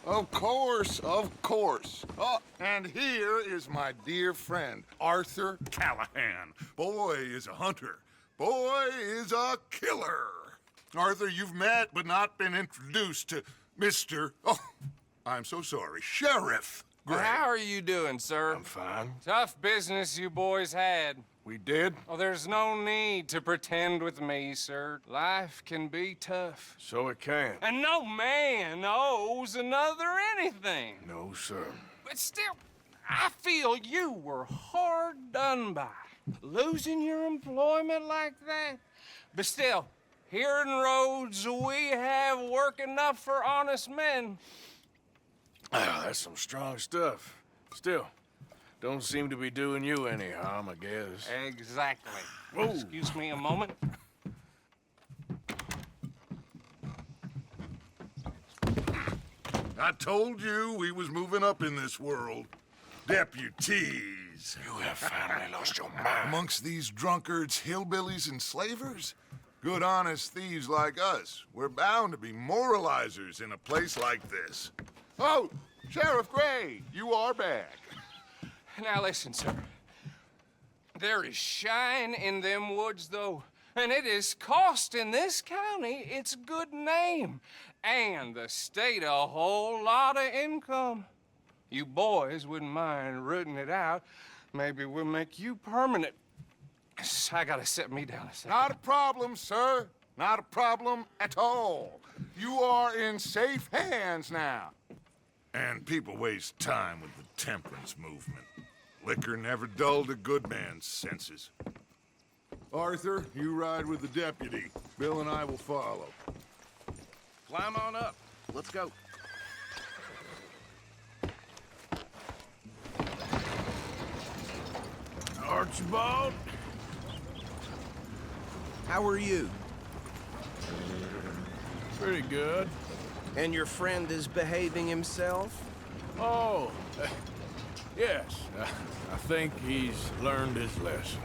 Of course, of course. Oh, and here is my dear friend, Arthur Callahan. Boy is a hunter. Boy is a killer. Arthur, you've met but not been introduced to Mr. Oh, I'm so sorry, Sheriff Gray. How are you doing, sir? I'm fine. Tough business you boys had. We did? Oh, there's no need to pretend with me, sir. Life can be tough. So it can. And no man owes another anything. No, sir. But still, I feel you were hard done by. Losing your employment like that. But still, here in Rhodes, we have work enough for honest men. Oh, that's some strong stuff. Still, don't seem to be doing you any harm, I guess. Exactly. Whoa. Excuse me a moment. I told you we was moving up in this world. Deputies. You have finally lost your mind. Amongst these drunkards, hillbillies, and slavers? Good, honest thieves like us. We're bound to be moralizers in a place like this. Oh, Sheriff Gray, you are back. Now listen, sir. There is shine in them woods, though, and it is costing this county its good name and the state a whole lot of income. You boys wouldn't mind rooting it out. Maybe we'll make you permanent. I gotta set me down a second. Not a problem, sir. Not a problem at all. You are in safe hands now. And people waste time with the temperance movement. Liquor never dulled a good man's senses. Arthur, you ride with the deputy. Bill and I will follow. Climb on up. Let's go. Archibald? How are you? Pretty good. And your friend is behaving himself? Oh, yes. I think he's learned his lesson.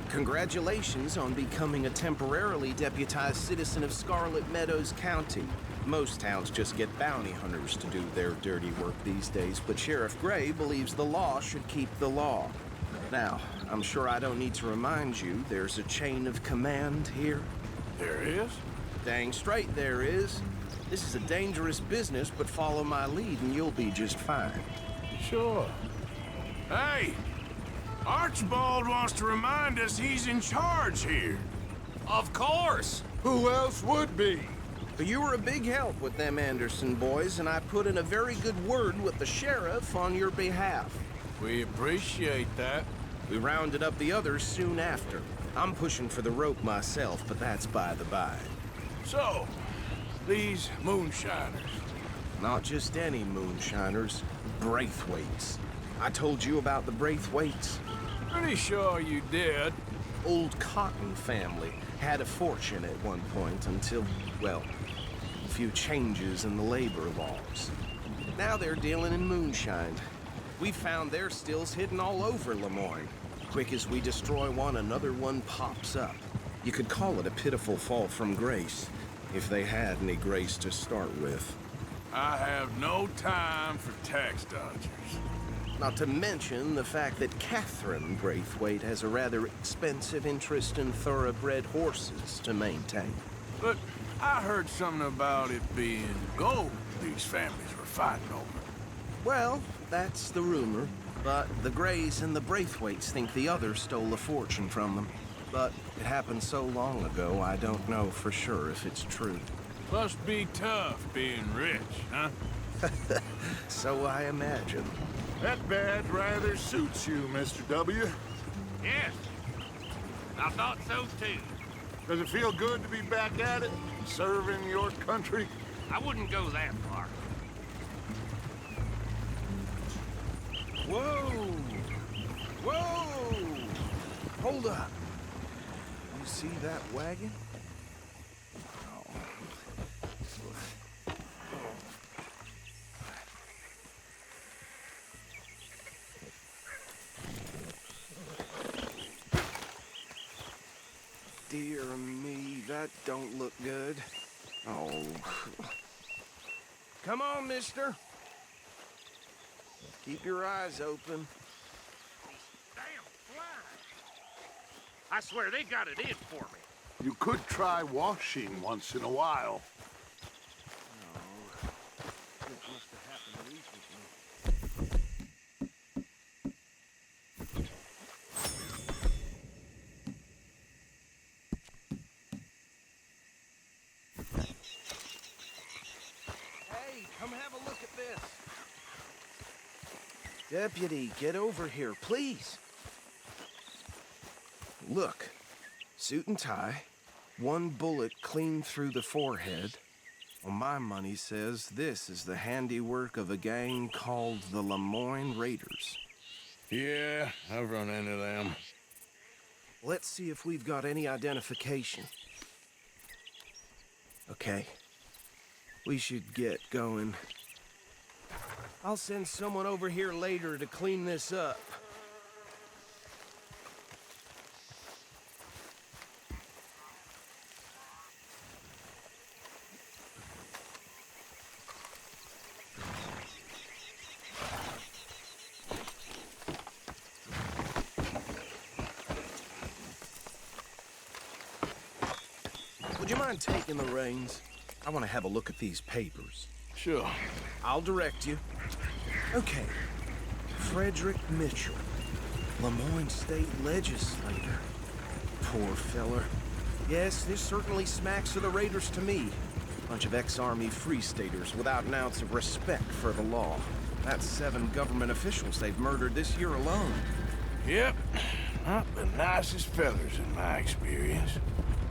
Congratulations on becoming a temporarily deputized citizen of Scarlet Meadows County. Most towns just get bounty hunters to do their dirty work these days, but Sheriff Gray believes the law should keep the law. Now, I'm sure I don't need to remind you there's a chain of command here. There is? Dang straight there is. This is a dangerous business, but follow my lead and you'll be just fine. Sure. Hey! Archibald wants to remind us he's in charge here. Of course! Who else would be? But you were a big help with them Anderson boys, and I put in a very good word with the sheriff on your behalf. We appreciate that. We rounded up the others soon after. I'm pushing for the rope myself, but that's by the by. So, these moonshiners. Not just any moonshiners, Braithwaites. I told you about the Braithwaites. Pretty sure you did. Old Cotton family had a fortune at one point until, well, a few changes in the labor laws. Now they're dealing in moonshine. We found their stills hidden all over Lemoyne. Quick as we destroy one, another one pops up. You could call it a pitiful fall from grace, if they had any grace to start with. I have no time for tax dodgers. Not to mention the fact that Catherine Braithwaite has a rather expensive interest in thoroughbred horses to maintain. But I heard something about it being gold these families were fighting over. Well, that's the rumor. But the Grays and the Braithwaites think the others stole a fortune from them. But it happened so long ago, I don't know for sure if it's true. Must be tough being rich, huh? So I imagine. That badge rather suits you, Mr. W. Yes. I thought so, too. Does it feel good to be back at it, serving your country? I wouldn't go that far. Whoa! Whoa! Hold up. You see that wagon? Dear me, that don't look good. Oh. Come on, mister. Keep your eyes open. Damn flies! I swear they got it in for me. You could try washing once in a while. Hey, come have a look at this. Deputy, get over here, please. Look, suit and tie, one bullet clean through the forehead. Well, my money says this is the handiwork of a gang called the Lemoyne Raiders. Yeah, I've run into them. Let's see if we've got any identification. Okay. We should get going. I'll send someone over here later to clean this up. Would you mind taking the reins? I want to have a look at these papers. Sure. I'll direct you. Okay. Frederick Mitchell, Lemoyne State Legislator. Poor feller. Yes, this certainly smacks of the Raiders to me. Bunch of ex-Army Free Staters without an ounce of respect for the law. That's 7 government officials they've murdered this year alone. Yep. Not the nicest fellers in my experience.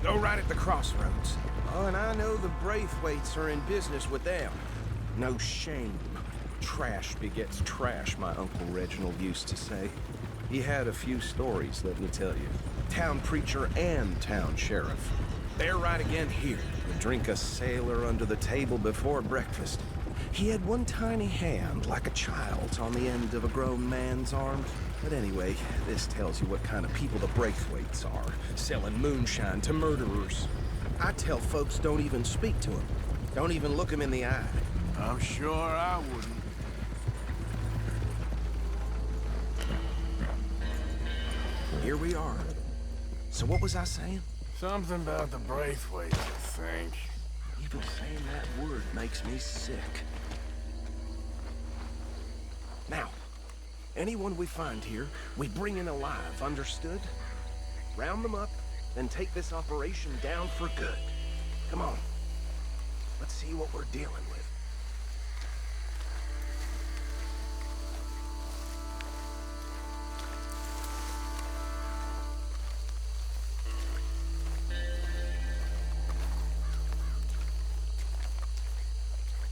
Go right at the crossroads. Oh, and I know the Braithwaites are in business with them. No shame. Trash begets trash, my Uncle Reginald used to say. He had a few stories, let me tell you. Town preacher and town sheriff. They're right again here. Would drink a sailor under the table before breakfast. He had one tiny hand, like a child's, on the end of a grown man's arm. But anyway, this tells you what kind of people the Braithwaites are, selling moonshine to murderers. I tell folks don't even speak to them. Don't even look them in the eye. I'm sure I wouldn't. Here we are. So what was I saying? Something about the Braithwaites, I think. Even saying that word makes me sick. Now, anyone we find here, we bring in alive, understood? Round them up, then take this operation down for good. Come on. Let's see what we're dealing with.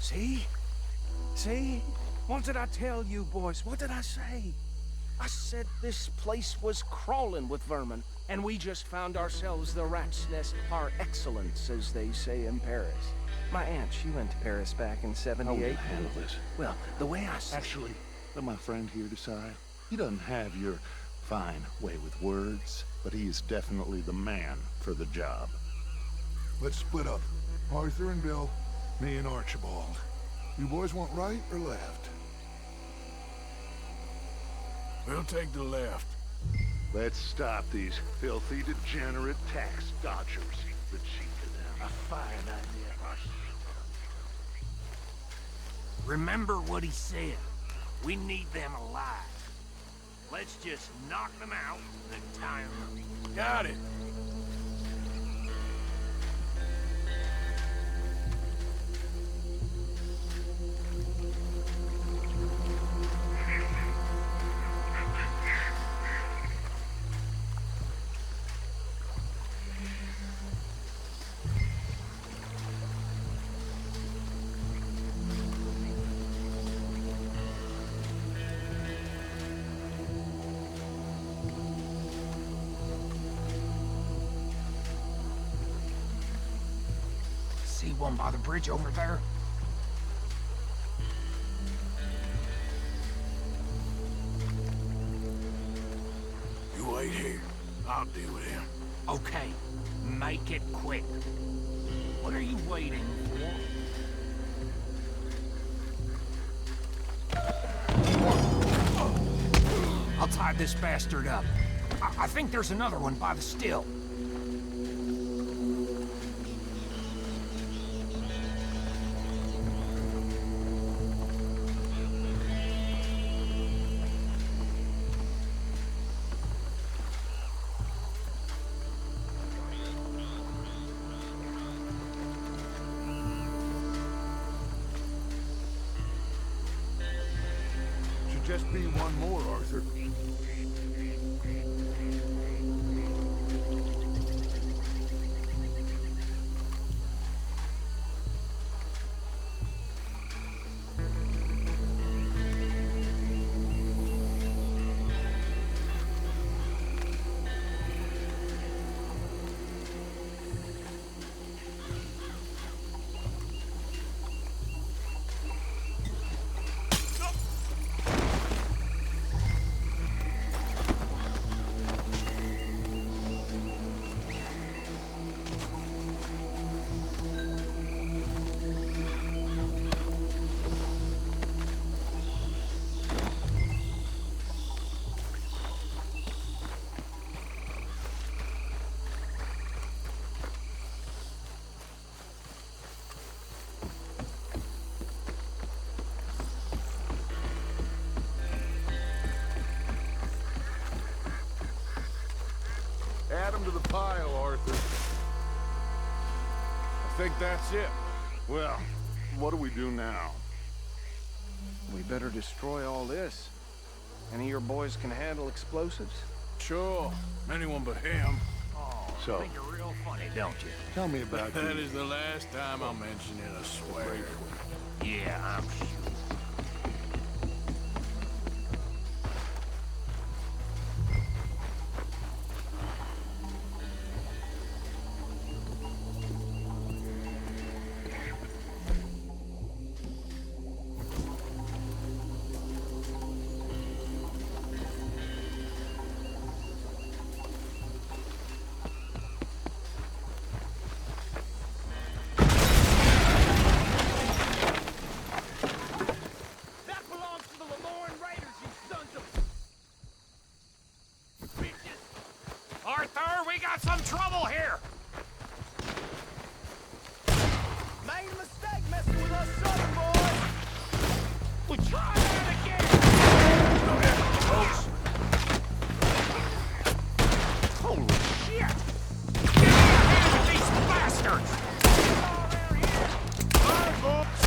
See? See? What did I tell you, boys? What did I say? I said this place was crawling with vermin, and we just found ourselves the rat's nest par excellence, as they say in Paris. My aunt, she went to Paris back in How will you '78. handle this? Well, the way I see Actually, let my friend here decide. He doesn't have your fine way with words, but he is definitely the man for the job. Let's split up. Arthur and Bill, me and Archibald. You boys want right or left? We'll take the left. Let's stop these filthy, degenerate tax dodgers. The chief of them. A fine idea. Remember what he said. We need them alive. Let's just knock them out and tie them up. Got it. See one by the bridge over there? You wait here. I'll deal with him. Okay, make it quick. What are you waiting for? I'll tie this bastard up. I think there's another one by the still. Should just be one more, Arthur. Add them to the pile, Arthur. I think that's it. Well, what do we do now? We better destroy all this. Any of your boys can handle explosives? Sure. Anyone but him. Oh, So- you think you're real funny, don't you? Tell me about That you. is the last time I'll mention it, I swear. Yeah, I'm sure. That belongs to the Lemoyne Raiders, you sons of bitches! Arthur, we got some trouble here! Made a mistake messing with us southern boys! We'll try that again! No effort, folks. Holy shit! Get your hands on these bastards! Sorry, boys.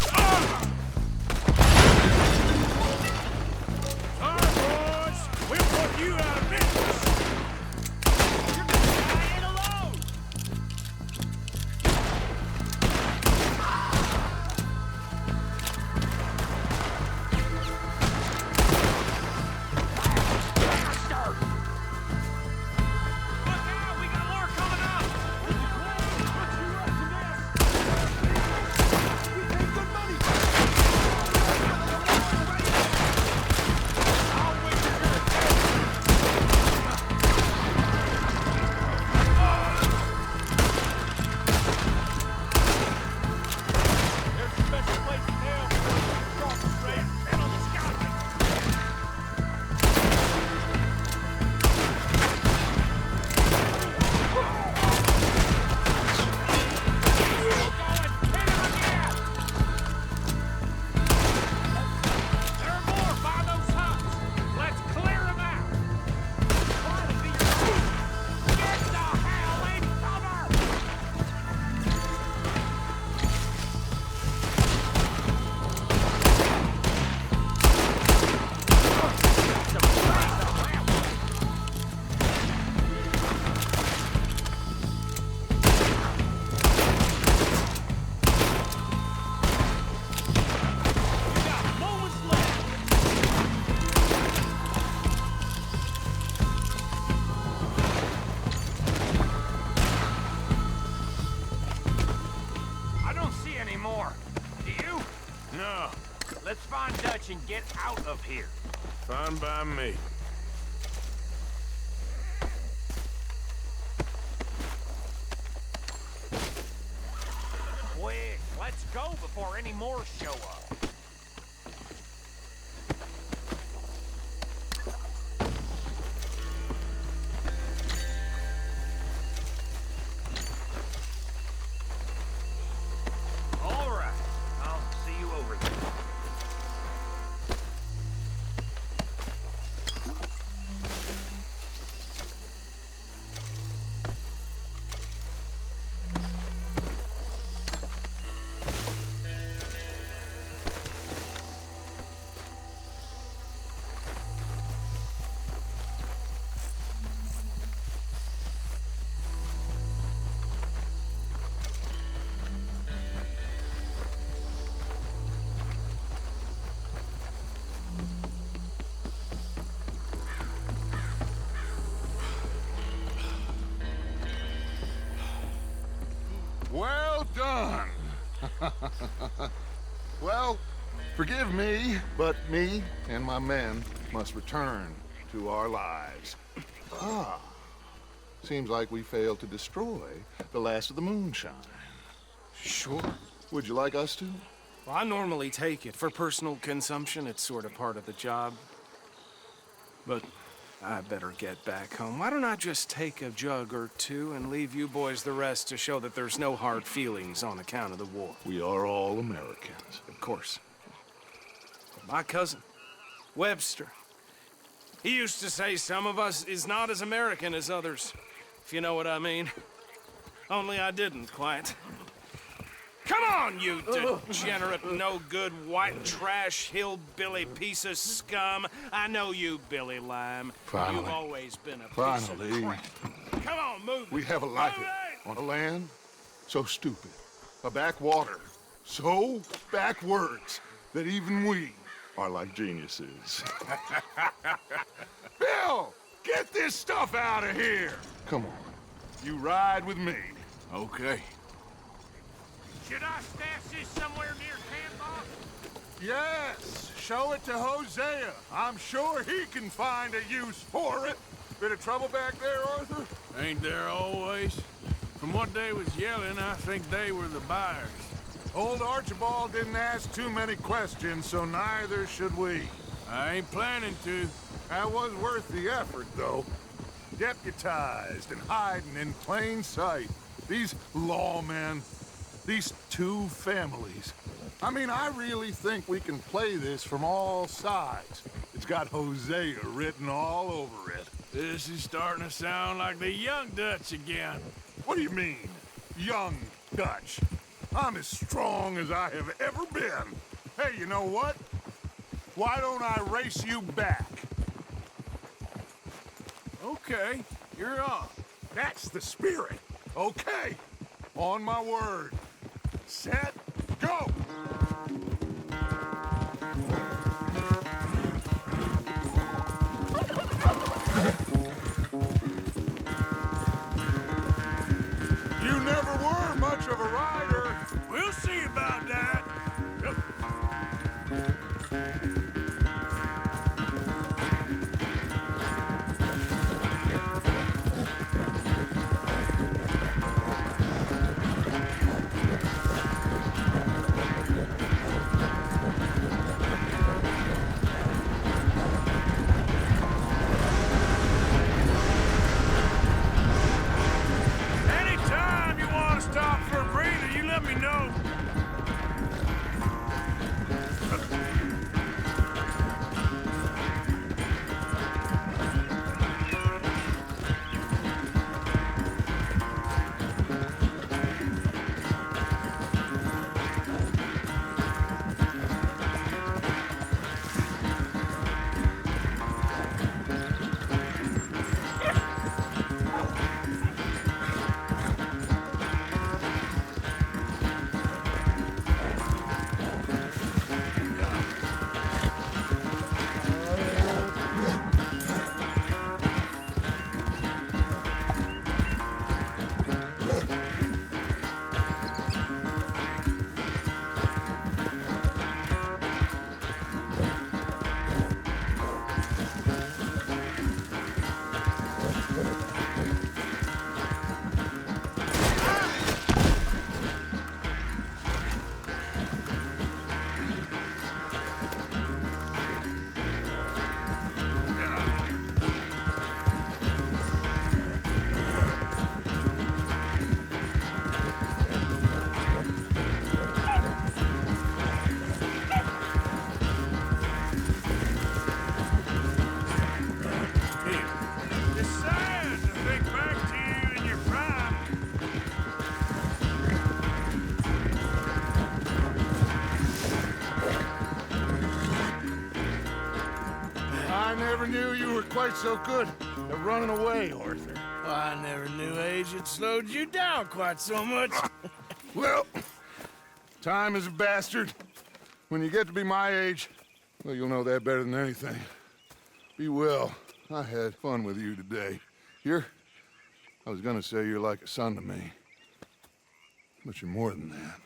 We'll put you out of business. You're gonna die in alone! Bastard! Look out! We got more coming up! There's a special place in hell across the strait and on the scout. There are more by those huts. Let's clear them out. Get the hell in cover! We got moments left. I don't see any more. Do you? No, Let's find Dutch and get out of here. fine by me. Quick, let's go before any more show up. done. Well, forgive me, but me and my men must return to our lives. Ah, seems like we failed to destroy the last of the moonshine. Sure. Would you like us to? Well, I normally take it. For personal consumption, it's sort of part of the job. But I better get back home. Why don't I just take a jug or two and leave you boys the rest to show that there's no hard feelings on account of the war? We are all Americans. Of course. My cousin, Webster, he used to say some of us is not as American as others, if you know what I mean. Only I didn't quite. Come on, you degenerate, no-good, white trash, hillbilly piece of scum. I know you, Billy Lime. Finally. You've always been a piece Finally. of crap. Come on, move We it. have a life Move it! on a land so stupid, a backwater so backwards that even we are like geniuses. Bill, get this stuff out of here. Come on, You ride with me. Okay. Should I stash this somewhere near camp, boss? Yes, show it to Hosea. I'm sure he can find a use for it. Bit of trouble back there, Arthur? Ain't there always? From what they was yelling, I think they were the buyers. Old Archibald didn't ask too many questions, so neither should we. I ain't planning to. That was worth the effort, though. Deputized and hiding in plain sight. These lawmen, these two families. I mean, I really think we can play this from all sides. It's got Hosea written all over it. This is starting to sound like the Young Dutch again. What do you mean, young Dutch? I'm as strong as I have ever been. Hey, you know what? Why don't I race you back? Okay, you're on. That's the spirit. Okay, on my word. Set, go! You never were much of a rider. We'll see about that. Anytime you want to stop for a breather, you let me know. It's sad to think back to you in your prime. I never knew you were quite so good at running away, Arthur. I never knew age had slowed you down quite so much. Well, time is a bastard. When you get to be my age, well, you'll know that better than anything. Be well. I had fun with you today. I was gonna say you're like a son to me. But you're more than that.